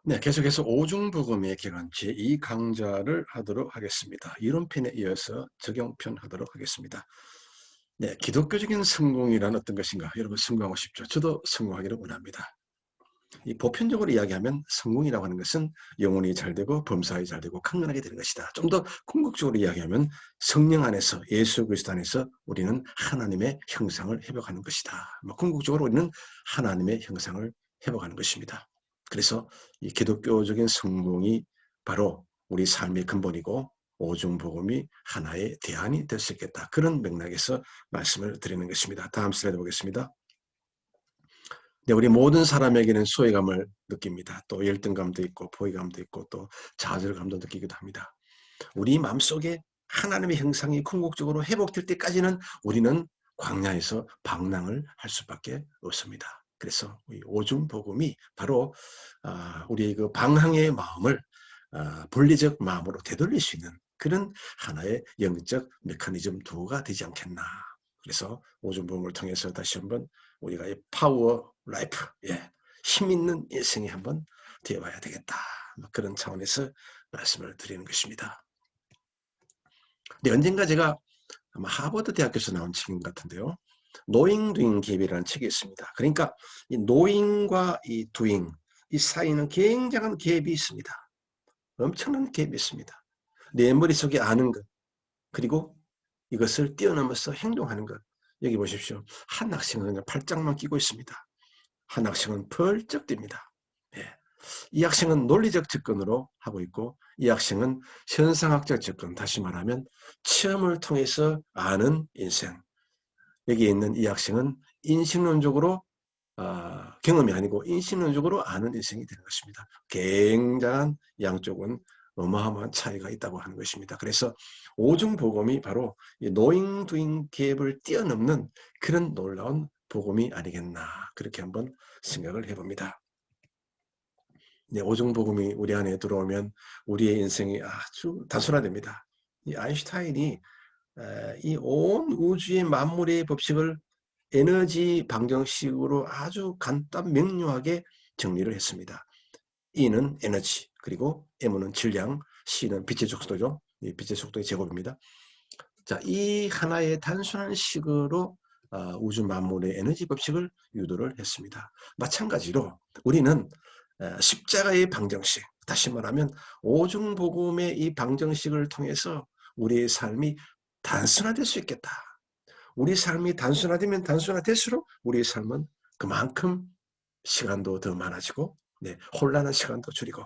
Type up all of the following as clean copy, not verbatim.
네, 계속해서 오중복음의 기간 제2강좌를 하도록 하겠습니다. 이론편에 이어서 적용편 하도록 하겠습니다. 네, 기독교적인 성공이란 어떤 것인가? 여러분 성공하고 싶죠? 저도 성공하기를 원합니다. 이 보편적으로 이야기하면 성공이라고 하는 것은 영혼이 잘 되고 범사에 잘 되고 강건하게 되는 것이다. 좀 더 궁극적으로 이야기하면 성령 안에서 예수 그리스도 안에서 우리는 하나님의 형상을 회복하는 것이다. 궁극적으로 우리는 하나님의 형상을 회복하는 것입니다. 그래서 이 기독교적인 성공이 바로 우리 삶의 근본이고 오중복음이 하나의 대안이 될 수 있겠다. 그런 맥락에서 말씀을 드리는 것입니다. 다음 슬라이드 보겠습니다. 네, 우리 모든 사람에게는 소외감을 느낍니다. 또 열등감도 있고 포기감도 있고 또 좌절감도 느끼기도 합니다. 우리 마음속에 하나님의 형상이 궁극적으로 회복될 때까지는 우리는 광야에서 방랑을 할 수밖에 없습니다. 그래서 오중 복음이 바로 우리의 그 방황의 마음을 분리적 마음으로 되돌릴 수 있는 그런 하나의 영적 메커니즘 도구가 되지 않겠나. 그래서 오중 복음을 통해서 다시 한번 우리가 이 파워 라이프, 힘 있는 인생이 한번 되어봐야 되겠다. 그런 차원에서 말씀을 드리는 것입니다. 근데 언젠가 제가 아마 하버드 대학교에서 나온 책인 것 같은데요. Knowing Doing Gap이라는 책이 있습니다. 그러니까 이 knowing과 이 doing 이 사이는 굉장한 갭이 있습니다. 엄청난 갭이 있습니다. 내 머릿속에 아는 것 그리고 이것을 뛰어넘어서 행동하는 것. 여기 보십시오. 한 학생은 그냥 팔짱만 끼고 있습니다. 한 학생은 펄쩍 뜁니다. 예. 이 학생은 논리적 접근으로 하고 있고 이 학생은 현상학적 접근, 다시 말하면 체험을 통해서 아는 인생. 여기에 있는 이 학생은 인식론적으로 경험이 아니고 인식론적으로 아는 인생이 되는 것입니다. 굉장한 양쪽은 어마어마한 차이가 있다고 하는 것입니다. 그래서 오중복음이 바로 이 knowing doing 갭을 뛰어넘는 그런 놀라운 복음이 아니겠나 그렇게 한번 생각을 해봅니다. 네, 오중복음이 우리 안에 들어오면 우리의 인생이 아주 단순화됩니다. 이 아인슈타인이 이 온 우주의 만물의 법칙을 에너지 방정식으로 아주 간단 명료하게 정리를 했습니다. E는 에너지, 그리고 M은 질량, C는 빛의 속도죠. 이 빛의 속도의 제곱입니다. 자, 이 하나의 단순한 식으로 우주 만물의 에너지 법칙을 유도를 했습니다. 마찬가지로 우리는 십자가의 방정식, 다시 말하면 오중복음의 이 방정식을 통해서 우리의 삶이 단순화될 수 있겠다. 우리 삶이 단순화되면 단순화될수록 우리의 삶은 그만큼 시간도 더 많아지고 혼란한 시간도 줄이고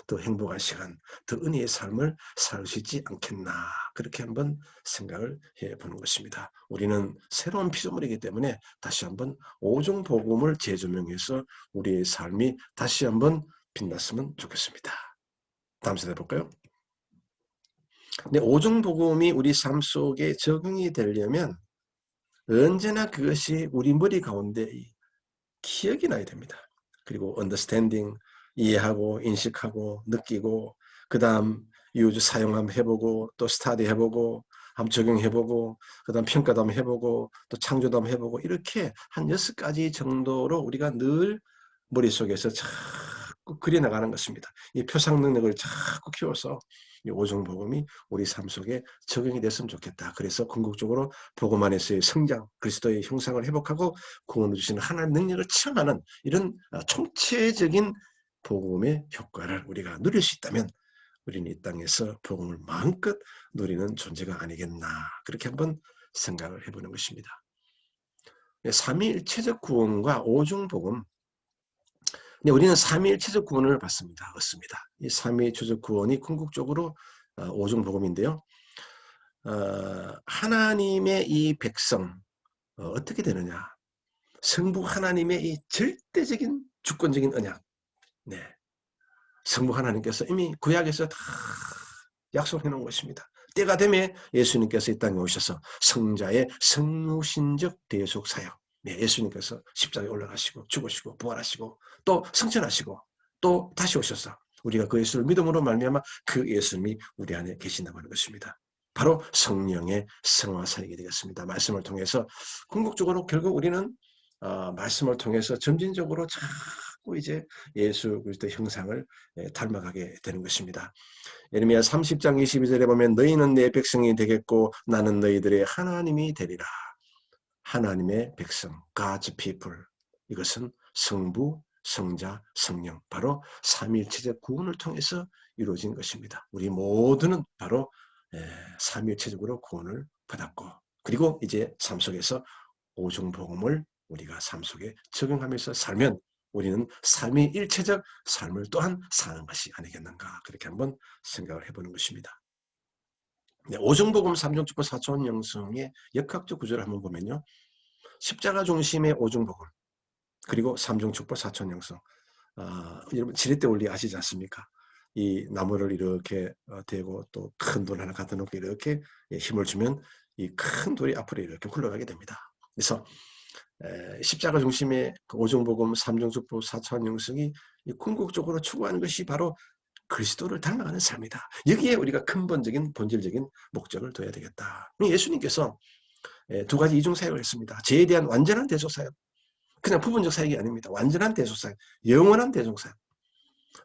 더 행복한 시간, 더 은혜의 삶을 살 수 있지 않겠나 그렇게 한번 생각을 해보는 것입니다. 우리는 새로운 피조물이기 때문에 다시 한번 오중복음을 재조명해서 우리의 삶이 다시 한번 빛났으면 좋겠습니다. 다음 슬라이드 볼까요? 근데 오중복음이 우리 삶 속에 적응이 되려면 언제나 그것이 우리 머리 가운데 기억이 나야 됩니다. 그리고 understanding, 이해하고 인식하고 느끼고 그 다음 유즈 사용 한번 해보고 또 스타디 해보고 한번 적용해보고 그 다음 평가도 한번 해보고 또 창조도 한번 해보고 이렇게 한 6가지 정도로 우리가 늘 머릿속에서 자꾸 그려나가는 것입니다. 이 표상 능력을 자꾸 키워서 이 오중복음이 우리 삶 속에 적용이 됐으면 좋겠다. 그래서 궁극적으로 복음 안에서의 성장, 그리스도의 형상을 회복하고 구원을 주시는 하나님의 능력을 체험하는 이런 총체적인 복음의 효과를 우리가 누릴 수 있다면 우리는 이 땅에서 복음을 마음껏 누리는 존재가 아니겠나 그렇게 한번 생각을 해보는 것입니다. 삼위일체적 구원과 오중복음, 근데 우리는 삼위일체적 구원을 받습니다. 얻습니다. 이 삼위일체적 구원이 궁극적으로 오중복음인데요. 하나님의 이 백성 어떻게 되느냐? 성부 하나님의 이 절대적인 주권적인 언약. 네. 성부 하나님께서 이미 구약에서 다 약속해 놓은 것입니다. 때가 되면 예수님께서 이 땅에 오셔서 성자의 성육신적 대속 사역. 네, 예수님께서 십자가에 올라가시고 죽으시고 부활하시고 또 승천하시고 또 다시 오셔서 우리가 그 예수를 믿음으로 말미암아 그 예수님이 우리 안에 계신다고 하는 것입니다. 바로 성령의 성화 사역이 되겠습니다. 말씀을 통해서 궁극적으로 결국 우리는 말씀을 통해서 점진적으로 자꾸 이제 예수 그리스도 형상을 닮아가게 되는 것입니다. 예레미야 30장 22절에 보면 너희는 내 백성이 되겠고 나는 너희들의 하나님이 되리라. 하나님의 백성, God's people. 이것은 성부, 성자, 성령, 바로 삼위일체적 구원을 통해서 이루어진 것입니다. 우리 모두는 바로 삼위일체적으로 구원을 받았고, 그리고 이제 삶 속에서 오중복음을 우리가 삶 속에 적용하면서 살면 우리는 삼위일체적 삶을 또한 사는 것이 아니겠는가, 그렇게 한번 생각을 해보는 것입니다. 네, 오중복음 삼중축복 사차원 영성의 역학적 구조를 한번 보면요, 십자가 중심의 오중복음, 그리고 삼중축복 사차원 영성. 여러분 지렛대 원리 아시지 않습니까? 이 나무를 이렇게 대고 또 큰 돌 하나 갖다 놓고 이렇게 힘을 주면 이 큰 돌이 앞으로 이렇게 굴러가게 됩니다. 그래서 십자가 중심의 그 오중복음 삼중축복 사차원 영성이 궁극적으로 추구하는 것이 바로 그리스도를 닮아가는 삶이다. 여기에 우리가 근본적인 본질적인 목적을 둬야 되겠다. 예수님께서 두 가지 이중 사역을 했습니다. 죄에 대한 완전한 대속 사역, 그냥 부분적 사역이 아닙니다. 완전한 대속 사역, 영원한 대속 사역,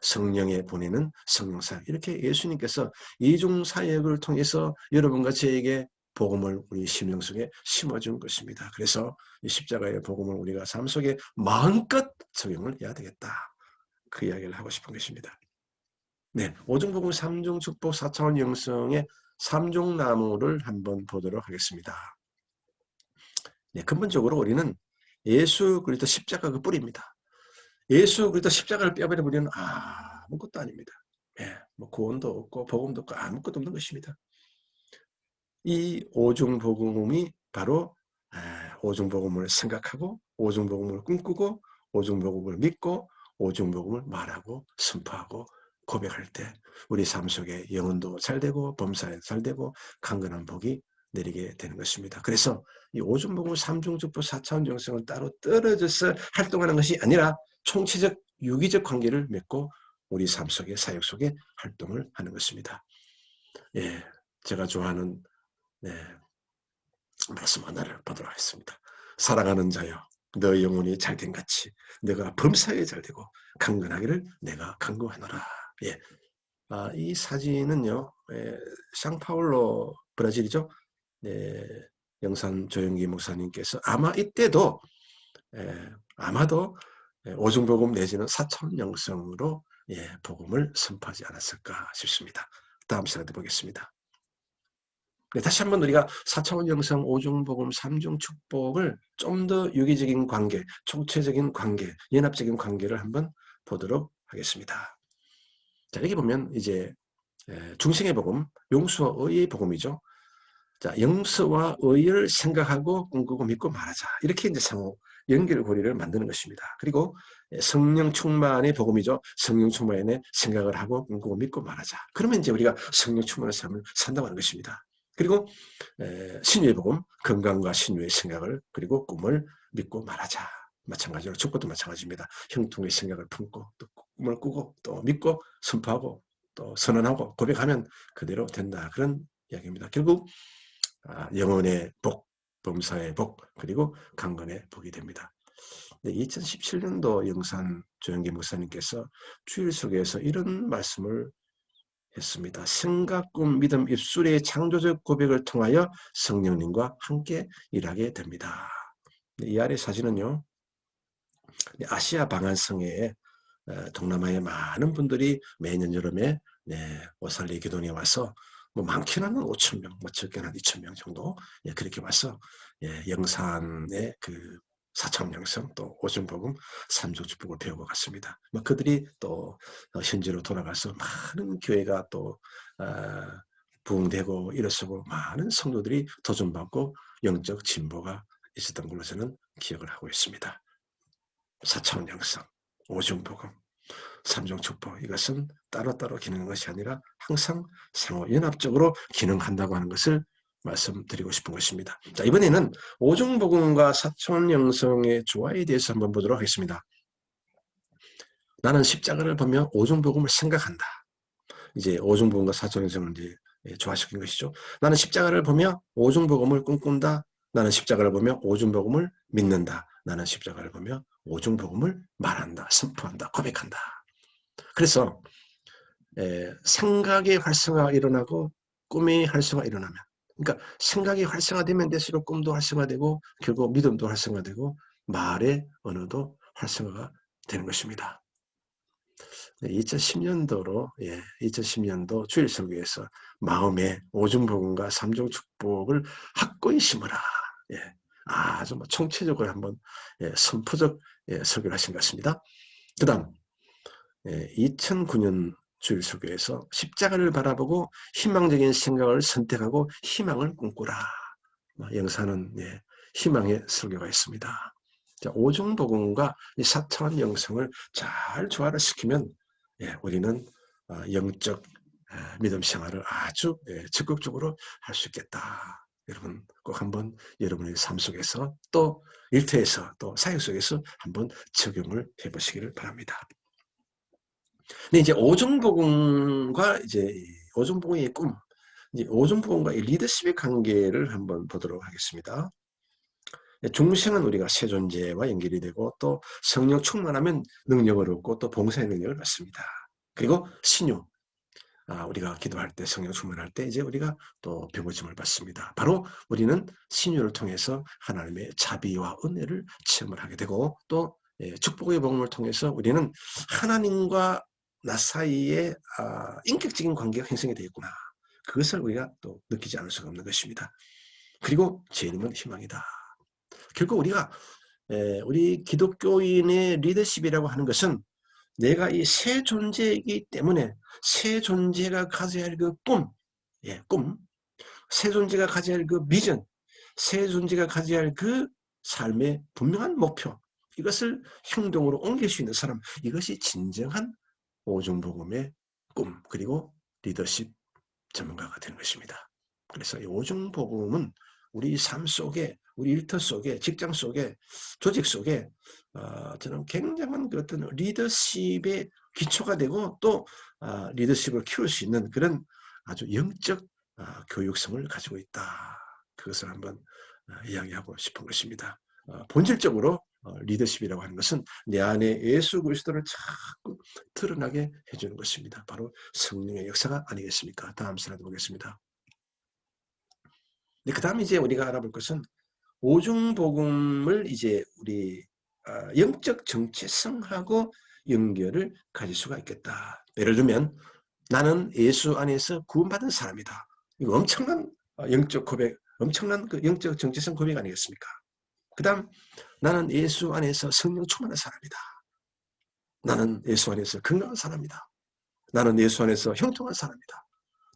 성령에 보내는 성령 사역, 이렇게 예수님께서 이중 사역을 통해서 여러분과 저에게 복음을 우리 심령 속에 심어준 것입니다. 그래서 이 십자가의 복음을 우리가 삶 속에 마음껏 적용을 해야 되겠다, 그 이야기를 하고 싶은 것입니다. 네, 오중복음 삼중축복 사차원 영성의 삼중나무를 한번 보도록 하겠습니다. 네, 근본적으로 우리는 예수 그리스도 십자가 그 뿌리입니다. 예수 그리스도 십자가를 뼈버려 버리면 아무것도 아닙니다. 뭐 구원도 없고 복음도 없고 아무것도 없는 것입니다. 이 오중복음이 바로 오중복음을 생각하고 오중복음을 꿈꾸고 오중복음을 믿고 오중복음을 말하고 선포하고 고백할 때 우리 삶 속에 영혼도 잘되고 범사에도 잘되고 강건한 복이 내리게 되는 것입니다. 그래서 이 오중복음 삼중축복 사차원 영성은 따로 떨어져서 활동하는 것이 아니라 총체적 유기적 관계를 맺고 우리 삶 속에 사역 속에 활동을 하는 것입니다. 예, 제가 좋아하는 말씀 하나를 보도록 하겠습니다. 사랑하는 자여, 너 영혼이 잘된 같이 내가 범사에 잘되고 강건하기를 내가 간구하노라. 예, 이 사진은요, 상파울로 브라질이죠. 영산 조영기 목사님께서 아마 이때도 아마도 오중복음 내지는 사천 영성으로 복음을 선포하지 않았을까 싶습니다. 다음 슬라이드 보겠습니다. 네, 다시 한번 우리가 사차원 영성, 오중복음, 삼중축복을 좀 더 유기적인 관계, 총체적인 관계, 연합적인 관계를 한번 보도록 하겠습니다. 자, 여기 보면 이제 중생의 복음, 용서와 의의 복음이죠. 자, 용서와 의를 생각하고 꿈꾸고 믿고 말하자. 이렇게 이제 상호 연결고리를 만드는 것입니다. 그리고 성령 충만의 복음이죠. 성령 충만의 생각을 하고 꿈꾸고 믿고 말하자. 그러면 이제 우리가 성령 충만의 삶을 산다고 하는 것입니다. 그리고 신유의 복음, 건강과 신유의 생각을 그리고 꿈을 믿고 말하자. 마찬가지로 축구도 마찬가지입니다. 형통의 생각을 품고 또 꿈을 꾸고 또 믿고 선포하고 또 선언하고 고백하면 그대로 된다. 그런 이야기입니다. 결국 영혼의 복, 범사의 복, 그리고 강건의 복이 됩니다. 2017년도 영산 조영기 목사님께서 주일 속에서 이런 말씀을 했습니다. 생각, 꿈, 믿음, 입술의 창조적 고백을 통하여 성령님과 함께 일하게 됩니다. 이 아래 사진은요, 아시아 방한성에 동남아의 많은 분들이 매년 여름에 오살리 기도원에 와서 뭐 많게는 5,000명, 뭐 적게는 한 2,000명 정도 그렇게 와서 영산의 그 사차원 영성 또 오중복음 삼중축복을 배우고 갔습니다. 뭐 그들이 또 현지로 돌아가서 많은 교회가 또 부흥되고 일어서고 많은 성도들이 도전받고 영적 진보가 있었던 걸로 저는 기억을 하고 있습니다. 사차원 영성, 오중복음, 삼중축복, 이것은 따로따로 기능하는 것이 아니라 항상 상호연합적으로 기능한다고 하는 것을 말씀드리고 싶은 것입니다. 자, 이번에는 오중복음과 사차원 영성의 조화에 대해서 한번 보도록 하겠습니다. 나는 십자가를 보며 오중복음을 생각한다. 이제 오중복음과 사차원 영성을 이제 조화시킨 것이죠. 나는 십자가를 보며 오중복음을 꿈꾼다. 나는 십자가를 보며 오중복음을 믿는다. 나는 십자가를 보며 오중복음을 말한다, 선포한다, 고백한다. 그래서 생각의 활성화가 일어나고 꿈의 활성화가 일어나면, 그러니까 생각이 활성화되면 될수록 꿈도 활성화되고 결국 믿음도 활성화되고 말의 언어도 활성화가 되는 것입니다. 2010년도로 2010년도 주일설교에서 마음의 오중복음과 삼중축복을 확고히 심어라. 아주 총체적으로 한번 선포적 설교를 하신 것 같습니다. 그 다음 2009년 주일설교에서 십자가를 바라보고 희망적인 생각을 선택하고 희망을 꿈꾸라. 영사는 희망의 설교가 있습니다. 오중복음과 이 사차원 영성을 잘 조화를 시키면 우리는 영적 믿음 생활을 아주 적극적으로 할 수 있겠다. 여러분 꼭 한번 여러분의 삶 속에서 또 일터에서 또 사역 속에서 한번 적용을 해보시기를 바랍니다. 근데 이제 오중복음과 이제 오중복음의 꿈, 이제 오중복음과 리더십의 관계를 한번 보도록 하겠습니다. 중생은 우리가 새 존재와 연결이 되고 또 성령 충만하면 능력을 얻고 또 봉사의 능력을 받습니다. 그리고 신유, 우리가 기도할 때 성령 충만할 때 이제 우리가 또 병고침을 받습니다. 바로 우리는 신유를 통해서 하나님의 자비와 은혜를 체험을 하게 되고 또 축복의 복음을 통해서 우리는 하나님과 나 사이에 인격적인 관계가 형성이 되었구나. 그것을 우리가 또 느끼지 않을 수가 없는 것입니다. 그리고 재림은 희망이다. 결국 우리가 우리 기독교인의 리더십이라고 하는 것은 내가 이 새 존재이기 때문에 새 존재가 가져야 할 그 꿈, 새 존재가 가져야 할 그 비전, 새 존재가 가져야 할 그 삶의 분명한 목표, 이것을 행동으로 옮길 수 있는 사람, 이것이 진정한 오중복음의 꿈, 그리고 리더십 전문가가 되는 것입니다. 그래서 이 오중복음은 우리 삶 속에, 우리 일터 속에, 직장 속에, 조직 속에 저는 굉장한 그 어떤 리더십의 기초가 되고 또 리더십을 키울 수 있는 그런 아주 영적 교육성을 가지고 있다. 그것을 한번 이야기하고 싶은 것입니다. 본질적으로 리더십이라고 하는 것은 내 안에 예수 그리스도를 자꾸 드러나게 해주는 것입니다. 바로 성령의 역사가 아니겠습니까? 다음 슬라이드 보겠습니다. 그 다음 이제 우리가 알아볼 것은 오중복음을 이제 우리 영적 정체성하고 연결을 가질 수가 있겠다. 예를 들면 나는 예수 안에서 구원받은 사람이다. 이거 엄청난 영적 고백, 엄청난 그 영적 정체성 고백 아니겠습니까? 그 다음 나는 예수 안에서 성령 충만한 사람이다. 나는 예수 안에서 건강한 사람이다. 나는 예수 안에서 형통한 사람이다.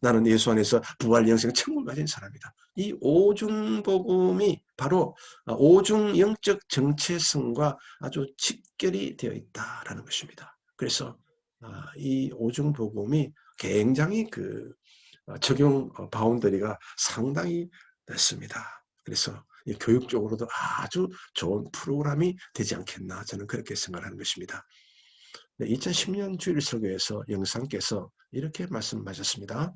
나는 예수 안에서 부활 영생 천국을 가진 사람이다. 이 오중복음이 바로 오중 영적 정체성과 아주 직결이 되어 있다라는 것입니다. 그래서 이 오중복음이 굉장히 그 적용 바운더리가 상당히 됐습니다. 그래서 교육적으로도 아주 좋은 프로그램이 되지 않겠나 저는 그렇게 생각하는 것입니다. 2010년 주일 설교에서 영상께서 이렇게 말씀하셨습니다.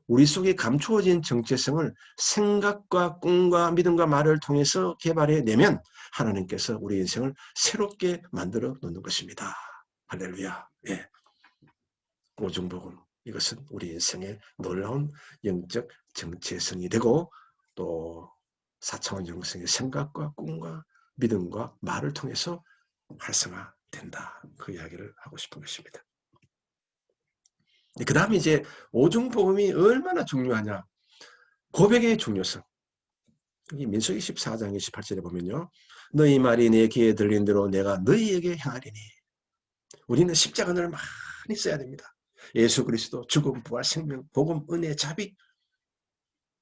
우리 속에 감추어진 정체성을 생각과 꿈과 믿음과 말을 통해서 개발해내면 하나님께서 우리 인생을 새롭게 만들어 놓는 것입니다. 할렐루야. 오중복음, 이것은 우리 인생의 놀라운 영적 정체성이 되고 또 4차원 영성의 생각과 꿈과 믿음과 말을 통해서 활성화된다. 그 이야기를 하고 싶은 것입니다. 그 다음에 이제 오중복음이 얼마나 중요하냐. 고백의 중요성. 민수기 14장 28절에 보면요. 너희 말이 내 귀에 들린 대로 내가 너희에게 행하리니. 우리는 십자가를 많이 써야 됩니다. 예수 그리스도 죽음, 부활, 생명, 복음, 은혜, 자비.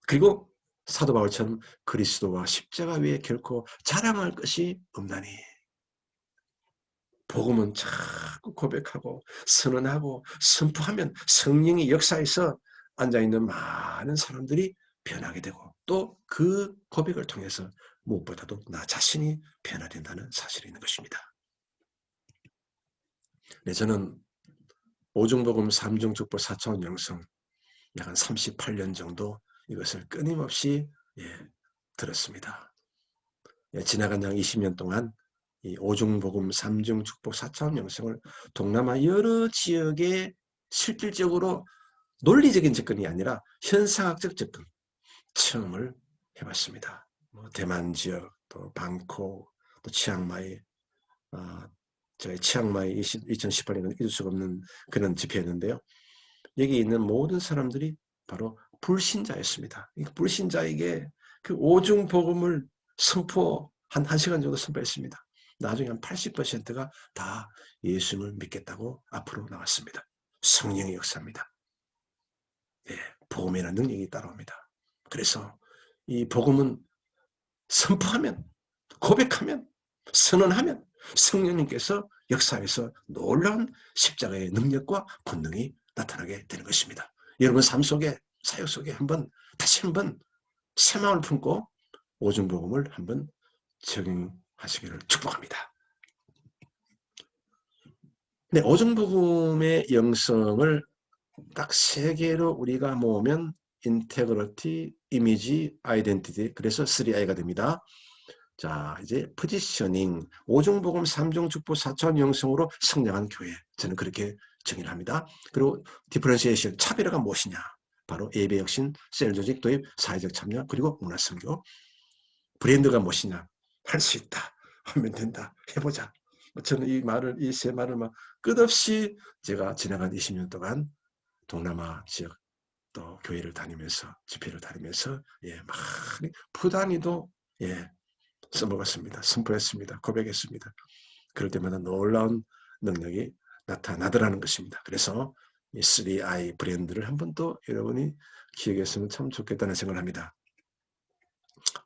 그리고 사도 바울처럼 그리스도와 십자가 위에 결코 자랑할 것이 없나니. 복음은 자꾸 고백하고 선언하고 선포하면 성령의 역사에서 앉아있는 많은 사람들이 변하게 되고 또 그 고백을 통해서 무엇보다도 나 자신이 변화된다는 사실이 있는 것입니다. 네, 저는 오중복음 3중축복 4차원 영성 약 한 38년 정도 이것을 끊임없이 들었습니다. 지나간 약 20년 동안 이 오중복음, 삼중축복, 4차원 영성을 동남아 여러 지역에 실질적으로 논리적인 접근이 아니라 현상학적 접근, 체험을 해봤습니다. 뭐 대만 지역, 또 방콕, 또 치앙마이, 저희 치앙마이 2018년은 잊을 수가 없는 그런 집회였는데요. 여기 있는 모든 사람들이 바로 불신자였습니다. 불신자에게 그 오중 복음을 선포 한 1시간 정도 선포했습니다. 나중에 한 80%가 다 예수님을 믿겠다고 앞으로 나왔습니다. 성령의 역사입니다. 예, 복음이라는 능력이 따라옵니다. 그래서 이 복음은 선포하면, 고백하면, 선언하면 성령님께서 역사에서 놀라운 십자가의 능력과 권능이 나타나게 되는 것입니다. 여러분 삶 속에, 사역 속에 다시 한번 새 마음을 품고 오중복음을 한번 적용하시기를 축복합니다. 네, 오중복음의 영성을 딱 3개로 우리가 모으면 인테그리티, 이미지, 아이덴티티, 그래서 3I가 됩니다. 자, 이제 포지셔닝, 오중복음, 삼중축복, 4차원 영성으로 성장한 교회. 저는 그렇게 정의를 합니다. 그리고 디퍼런시에이션, 차별화가 무엇이냐? 바로 예배혁신, 셀조직 도입, 사회적 참여, 그리고 문화선교. 브랜드가 무엇이냐? 할 수 있다. 하면 된다. 해보자. 저는 이 세 말을 막 끝없이 제가 지나간 20년 동안 동남아 지역 또 교회를 다니면서 집회를 다니면서 막 부단히도 써먹었습니다. 선포했습니다. 고백했습니다. 그럴 때마다 놀라운 능력이 나타나더라는 것입니다. 그래서 이 3I 브랜드를 한 번 더 여러분이 기억했으면 참 좋겠다는 생각을 합니다.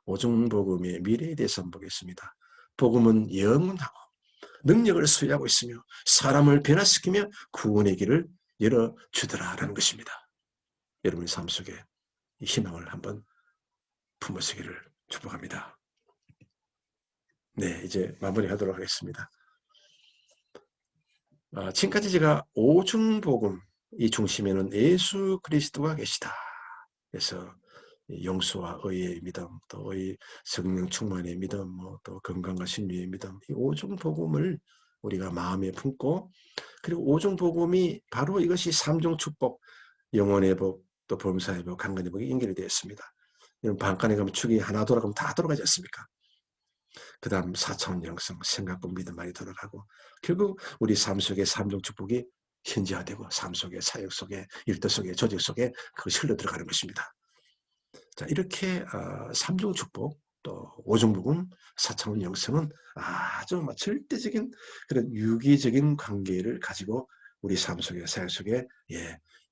오중복음의 미래에 대해서 한번 보겠습니다. 복음은 영원하고 능력을 소유하고 있으며 사람을 변화시키며 구원의 길을 열어주더라라는 것입니다. 여러분의 삶 속에 이 희망을 한번 품으시기를 축복합니다. 네, 이제 마무리하도록 하겠습니다. 지금까지 제가 오중복음 이 중심에는 예수 그리스도가 계시다. 그래서 용서와 의의 믿음, 또 성령 충만의 믿음, 또 건강과 신유의 믿음, 이 오중복음을 우리가 마음에 품고, 그리고 오중복음이 바로 이것이 삼중축복, 영혼의 복, 또 범사의 복, 강건의 복이 연결이 되어 있습니다. 방간에 가면 축이 하나 돌아가면 다 돌아가지 않습니까? 그 다음 4차원 영성, 생각과 믿음 많이 돌아가고, 결국 우리 삶 속에 삼중축복이 현지화되고 삶 속에, 사역 속에, 일터 속에, 조직 속에 그것이 흘러 들어가는 것입니다. 자, 이렇게 삼중축복, 또 오중복음, 4차원 영성은 아주 절대적인 그런 유기적인 관계를 가지고 우리 삶 속에, 사역 속에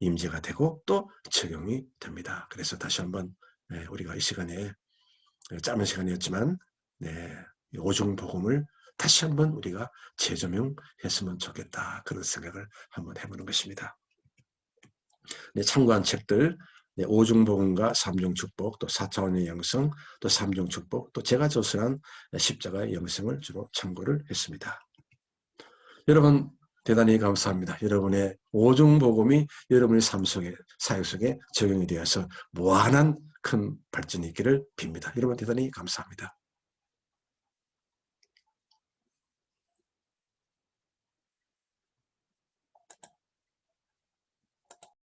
임재가 되고 또 적용이 됩니다. 그래서 다시 한번 우리가 이 시간에 짧은 시간이었지만 오중복음을 다시 한번 우리가 재조명했으면 좋겠다. 그런 생각을 한번 해보는 것입니다. 참고한 책들, 오중복음과 삼중축복, 또 4차원의 영성, 또 삼중축복, 또 제가 조선한 십자가의 영성을 주로 참고를 했습니다. 여러분 대단히 감사합니다. 여러분의 오중복음이 여러분의 삶 속에, 사역 속에 적용이 되어서 무한한 큰 발전이 있기를 빕니다. 여러분 대단히 감사합니다.